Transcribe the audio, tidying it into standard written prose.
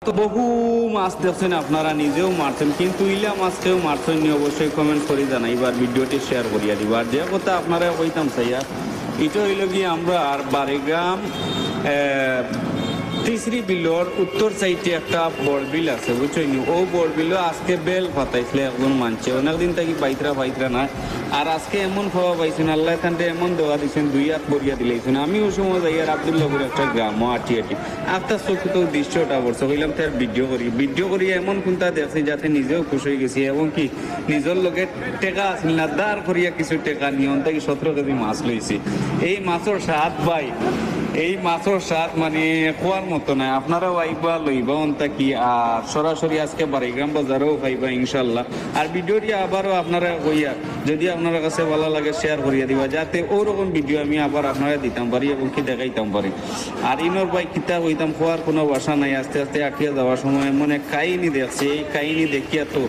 তো বহু মাছ দেখছেন, আপনারা নিজেও মারছেন, কিন্তু ইলা মাছ কেউ মারছেন নি অবশ্যই কমেন্ট করে জানাইবার, ভিডিওটি শেয়ার করিয়া দিবার। যে কথা আপনারা কইতাম চাইয়া এটা হইল কি, আমরা আর বারেগ্রাম তিসরি বিলর উত্তর সাইডে একটা বড়বিল আছে বুঝছনি। ও বড়বিলও আজকে বেল ফাটাইছিল একজন মানছে, অনেকদিন থাকি পাইতরা না। আর আজকে এমন খাওয়া পাইছেন, আল্লাহ এখানটা এমন দেওয়া দিচ্ছেন, 2 হাত বরিয়া দিলাইছেন। আমি ওই সময় যাই আর আবদুল্লাপুর একটা গ্রামও আটি আপনার চোখে তো দৃশ্যটা পড়ছে, বললাম তার ভিডিও করি এমন কোনটা দেখছি যাতে নিজেও খুশি হয়ে গেছি, এবং কি নিজের লোকের টেকা আসল না দাঁড় করিয়া কিছু টেকা নিয়ন থেকে 17 কেজি মাছ লইছি। এই মাছের স্বাদ ভাই, এই মাছের স্বাদ মানে খোয়ার মতো নাই। আপনারাও আইবা লইবা অন্তা কি, আর সরাসরি আজকে বাড়িগ্রাম বাজারেও পাইবা ইনশাল্লাহ। আর ভিডিওটি আবারও আপনারা কইয়া যদি আপনার কাছে ভালো লাগে শেয়ার করিয়া দিবা, যাতে ওরকম ভিডিও আমি আবার আপনারা দিতাম পারি এবং কি দেখাইতাম পারি। আর ইনোর ভাই কিতা হইতাম, খোয়ার কোনো বাসা নাই। আস্তে আস্তে আটকিয়া যাওয়ার সময় মনে কাহিনী দেখছে, এই কাহিনী দেখিয়া তো